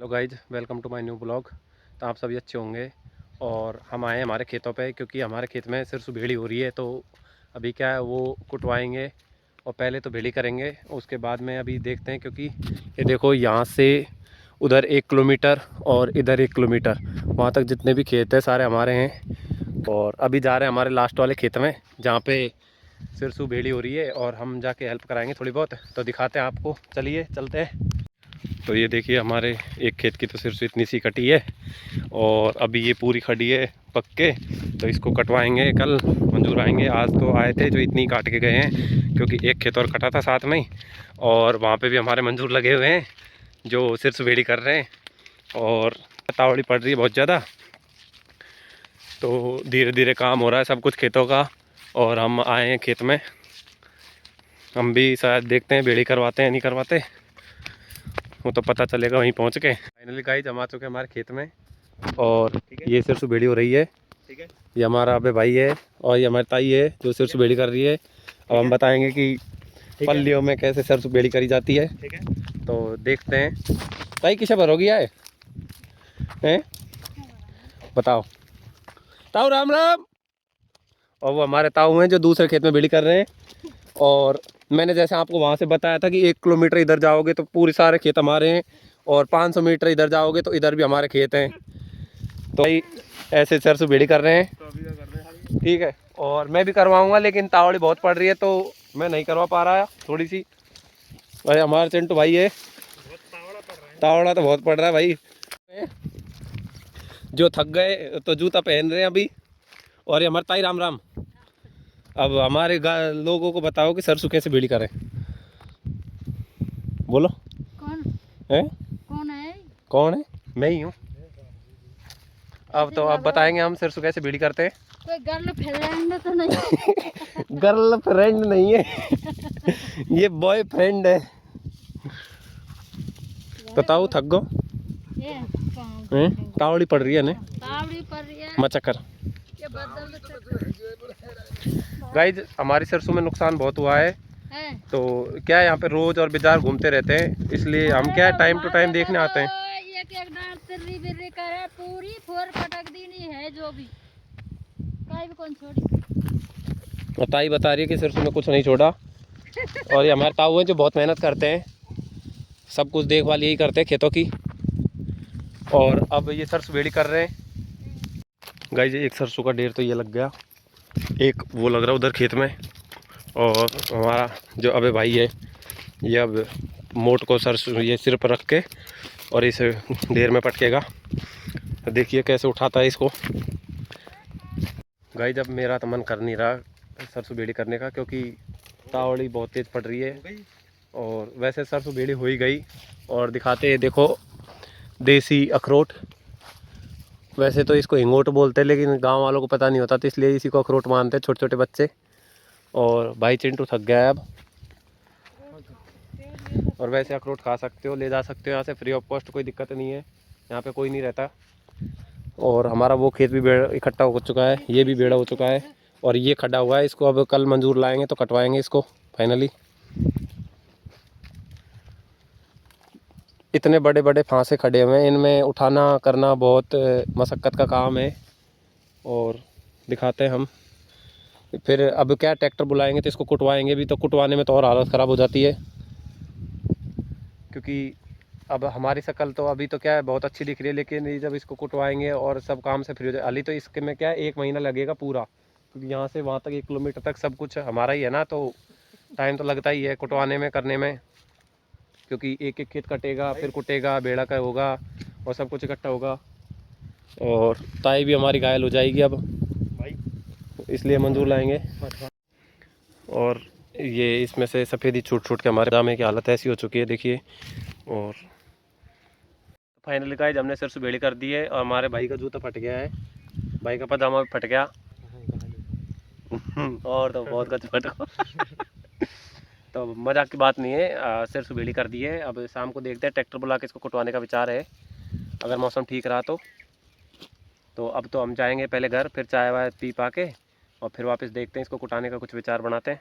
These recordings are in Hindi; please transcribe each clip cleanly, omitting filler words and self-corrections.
Hello guys, welcome to my new blog. तो आप सभी अच्छे होंगे। और हम आए हैं हमारे खेतों पे क्योंकि हमारे खेत में सिर्फ भेड़ी हो रही है। तो अभी क्या है, वो कुटवाएंगे और पहले तो भेड़ी करेंगे, उसके बाद में अभी देखते हैं। क्योंकि ये देखो, यहाँ से उधर 1 किलोमीटर और इधर 1 किलोमीटर, वहाँ तक जितने भी खेत हैं सारे हमारे हैं। और अभी जा रहे हैं हमारे लास्ट वाले खेत में जहाँ पे सिरसू भेड़ी हो रही है, और हम जाके हेल्प कराएंगे थोड़ी बहुत। तो दिखाते हैं आपको, चलिए चलते हैं। तो ये देखिए, हमारे एक खेत की तो सिर्फ इतनी सी कटी है और अभी ये पूरी खड़ी है पक्के। तो इसको कटवाएंगे, कल मंजूर आएंगे। आज तो आए थे जो इतनी काट के गए हैं, क्योंकि एक खेत और कटा था साथ में ही। और वहाँ पे भी हमारे मंजूर लगे हुए हैं जो सिर्फ बेड़ी कर रहे हैं। और तावड़ी पड़ रही है बहुत ज़्यादा, तो धीरे धीरे काम हो रहा है सब कुछ खेतों का। और हम आए हैं खेत में, हम भी शायद देखते हैं बेड़ी करवाते हैं नहीं करवाते, वो तो पता चलेगा वहीं पहुंच के। फाइनली गाइस, हम आ चुके हैं हमारे खेत में। और ये सिर्फ बेड़ी हो रही है। ठीक है, ये हमारा अबे भाई है और ये हमारी ताई है जो सिर्फ बेड़ी कर रही है। अब हम बताएंगे कि पल्लियों में कैसे सिर्फ बेड़ी करी जाती है। ठीक है, तो देखते हैं। ताई किसे भरोगी आए हैं, बताओ। ताऊ राम राम। और वो हमारे ताऊ हैं जो दूसरे खेत में बेड़ी कर रहे हैं। और मैंने जैसे आपको वहाँ से बताया था कि 1 किलोमीटर इधर जाओगे तो पूरे सारे खेत हमारे हैं, और 500 मीटर इधर जाओगे तो इधर भी हमारे खेत हैं। तो भाई ऐसे सरसों बेड़ी कर रहे हैं। ठीक है, और मैं भी करवाऊंगा, लेकिन तावड़ी बहुत पड़ रही है तो मैं नहीं करवा पा रहा थोड़ी सी। भाई हमारे चिंटू भाई है, तावड़ा तो बहुत पड़ रहा है भाई। जो थक गए तो जूता पहन रहे हैं अभी। और ये हमारे ताई राम राम। अब हमारे लोगों को बताओ कि सरसों कैसे बेड़ी करें, बोलो। कौन है? कौन है? कौन है? मैं ही हूँ। अब तो अब बताएंगे हम सरसों कैसे बेड़ी करते हैं। कोई गर्ल फ्रेंड तो नहीं? गर्ल फ्रेंड नहीं है ये बॉय फ्रेंड है। बताओ, थक गो तावड़ी पड़ रही है ना, तावड़ी पर है मचकर। ये बदल गाइज, हमारी सरसों में नुकसान बहुत हुआ है। तो क्या है, यहाँ पे रोज और बाजार घूमते रहते हैं, इसलिए हम क्या है टाइम टू टाइम देखने आते हैं। एक डांट तिर्री बिर्री करे, पूरी फोर पटक देनी है जो भी, काई भी कौन छोड़ी। और ताई बता रही है कि सरसों में कुछ नहीं छोड़ा। और ये हमारे ताऊ हैं जो बहुत मेहनत करते हैं, सब कुछ देखभाल यही करते हैं खेतों की। और अब ये सरसों बेड़ी कर रहे हैं। गाइज, एक सरसों का ढेर तो ये लग गया, एक वो लग रहा है उधर खेत में। और हमारा जो अबे भाई है, ये अब मोट को सरसों ये सिर पर रख के और इसे ढेर में पटकेगा। तो देखिए कैसे उठाता है इसको। गाइज, अब मेरा तो मन कर नहीं रहा सरसों बेड़ी करने का, क्योंकि तावड़ी बहुत तेज़ पड़ रही है। और वैसे सरसों बेड़ी हो ही गई। और दिखाते हैं, देखो, देसी अखरोट। वैसे तो इसको हिंगोट बोलते हैं, लेकिन गांव वालों को पता नहीं होता, तो इसलिए इसी को अखरोट मानते हैं, छोटे छोटे बच्चे। और भाई चिंटू थक गया है अब। और वैसे अखरोट खा सकते हो, ले जा सकते हो यहाँ से फ्री ऑफ कॉस्ट, कोई दिक्कत नहीं है, यहाँ पे कोई नहीं रहता। और हमारा वो खेत भी इकट्ठा हो चुका है, ये भी बेड़ा हो चुका है, और ये खड़ा हुआ है। इसको अब कल मंजूर लाएंगे तो कटवाएंगे इसको फाइनली। इतने बड़े बड़े फांसे खड़े हुए हैं, इनमें उठाना करना बहुत मशक्क़त का काम है। और दिखाते हैं हम। फिर अब क्या, ट्रैक्टर बुलाएंगे तो इसको कुटवाएंगे भी, तो कुटवाने में तो और हालत ख़राब हो जाती है। क्योंकि अब हमारी शक्ल तो अभी तो क्या है बहुत अच्छी दिख रही है, लेकिन ये जब इसको कुटवाएंगे और सब काम से फ्री हो जाए, अली तो इसके में क्या है 1 महीना लगेगा पूरा। क्योंकि यहाँ से वहाँ तक 1 किलोमीटर तक सब कुछ हमारा ही है ना, तो टाइम तो लगता ही है कुटवाने में करने में। क्योंकि एक एक खेत कटेगा, फिर कुटेगा, बेड़ा का होगा, और सब कुछ इकट्ठा होगा। और ताई भी हमारी घायल हो जाएगी अब, इसलिए मंजूर लाएंगे। और ये इसमें से सफ़ेदी छूट छूट के हमारे जामे की हालत ऐसी हो चुकी है, देखिए। और फाइनली गाइस, हमने सरसों बेड़ी कर दी है, और हमारे भाई का जूता फट गया है, भाई का पजामा भी फट गया और तो बहुत कुछ फटा तो मजाक की बात नहीं है, सरसों बेड़ी कर दी है। अब शाम को देखते हैं, ट्रैक्टर बुला के इसको कुटवाने का विचार है, अगर मौसम ठीक रहा तो अब तो हम जाएंगे पहले घर, फिर चाय वाय पी पा के, और फिर वापस देखते हैं इसको कुटाने का कुछ विचार बनाते हैं।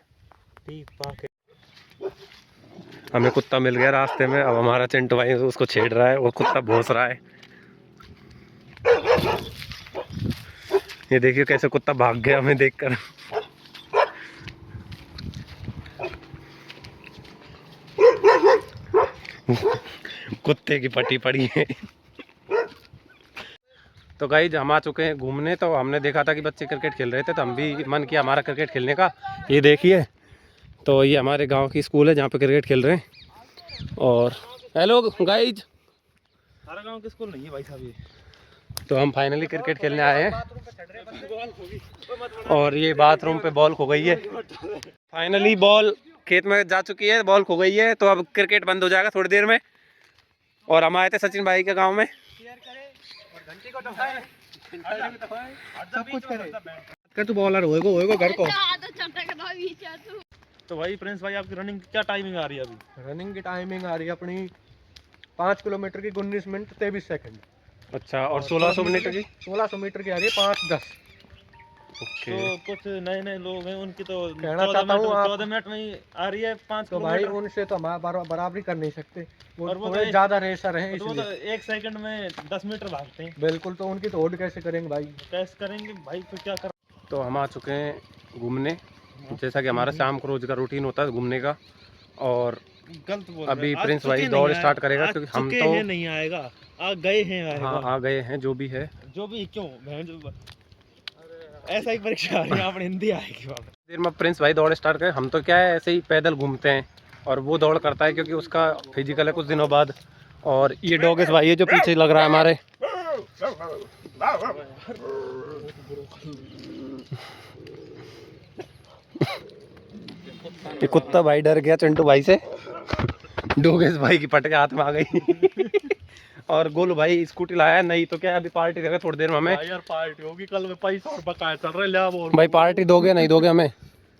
हमें कुत्ता मिल गया रास्ते में। अब हमारा चिंटू भाई उसको छेड़ रहा है और कुत्ता भौंस रहा है। ये देखिए कैसे कुत्ता भाग गया हमें देखकर। कुत्ते की पट्टी पड़ी है। तो गाइस हम आ चुके हैं घूमने। तो हमने देखा था कि बच्चे क्रिकेट खेल रहे थे तो हम भी मन किया हमारा क्रिकेट खेलने का। ये देखिए, तो ये हमारे गांव की स्कूल है जहाँ पे क्रिकेट खेल रहे हैं। और हेलो गाइस, हमारा गांव की स्कूल नहीं है भाई साहब ये। तो हम फाइनली क्रिकेट खेलने आए हैं और ये बाथरूम पे बॉल खो गई है। फाइनली बॉल खेत में जा चुकी है, बॉल खो गई है। तो अब क्रिकेट बंद हो जाएगा थोड़ी देर में। और हम आए थे सचिन भाई के गांव में। सब कुछ करे तू बॉलर होएगा घर को। तो भाई प्रिंस भाई आपकी रनिंग क्या टाइमिंग आ रही है अभी? रनिंग की टाइमिंग आ रही है अपनी 5 किलोमीटर की 19 मिनट 23 सेकंड। अच्छा, और 1600 मीटर की 1600 मीटर की आ रही है 5:10। ओके। तो कुछ नए नए लोग हैं उनकी तो कहना चाहता हूँ 14 मिनट में ही आ रही है 5 तो भाई किलोमीटर। उनसे तो हम बराबरी कर नहीं सकते, वो और वो थोड़े तो ज्यादा रेसर हैं तो वो इसलिए। तो 1 सेकंड में 10 मीटर भागते हैं। बिल्कुल, तो उनकी तो होड़ कैसे करेंगे भाई। कैसे करेंगे भाई, तो क्या कर। तो हम आ चुके हैं घूमने, जैसा कि हमारा शाम को रोज का रूटीन होता है घूमने का। और गलत बोल अभी रहे हैं। प्रिंस आज भाई चुके दौड़ नहीं स्टार्ट आए- करेगा आज क्योंकि हम चुके तो हैं नहीं आएगा, आ गए हैं आएगा। हाँ आ गए हैं जो भी है। जो भी क्यों ऐसा ही परीक्षा आ रही है, आपने हिंदी आएगी वहाँ पे। देर में प्रिंस भाई दौड़ स्टार्ट करे। हम तो क्या है ऐसे ही पैदल घूमते हैं और वो दौड़ करता है क्योंकि उसका फिजिकल है कुछ दिनों बाद। और ये डॉगिस भाई है जो पीछे लग रहा है हमारे। ये कुत्ता भाई डर गया चिंटू भाई से। डोगेश भाई की पटके हाथ में आ गई। और गोलू भाई स्कूटी लाया है नहीं तो क्या अभी पार्टी देगा थोड़ी देर में हमें। यार पार्टी होगी कल में, पैसा और बकाया चल रहा है। लिया बोल भाई पार्टी दोगे नहीं दोगे हमें?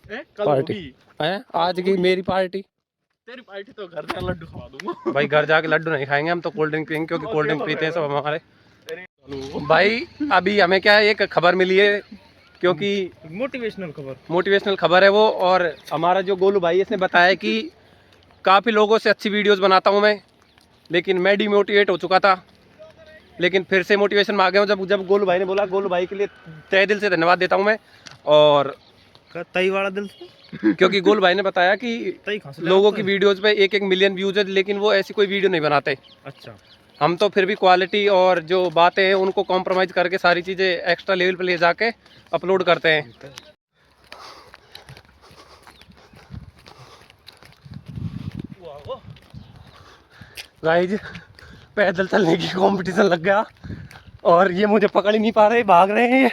कल पार्टी होगी। हैं आज की मेरी पार्टी। तेरी पार्टी तो घर जाकर लड्डू खवा दूंगा। भाई घर जाके लड्डू नहीं खाएंगे, हम तो कोल्ड ड्रिंक पियेंगे क्योंकि कोल्ड ड्रिंक पीते हैं सब हमारे। भाई अभी हमें क्या है एक खबर मिली है क्योंकि मोटिवेशनल खबर है वो। और हमारा जो गोलू भाई इसने बताया कि काफ़ी लोगों से अच्छी वीडियोस बनाता हूँ मैं, लेकिन मैं डिमोटिवेट हो चुका था। लेकिन फिर से मोटिवेशन में आ गया हूँ जब गोलू भाई ने बोला। गोलू भाई के लिए तहे दिल से धन्यवाद देता हूँ मैं। और तई वाला दिल क्योंकि गोलू भाई ने बताया कि तई खास लोगों की वीडियोस पे 1-1 मिलियन व्यूज है, लेकिन वो ऐसी कोई वीडियो नहीं बनाते। अच्छा हम तो फिर भी क्वालिटी और जो बातें हैं उनको कॉम्प्रोमाइज़ करके सारी चीज़ें एक्स्ट्रा लेवल पे ले जाके अपलोड करते हैं। गाइस पैदल चलने की कंपटीशन लग गया और ये मुझे पकड़ ही नहीं पा रहे, भाग रहे हैं।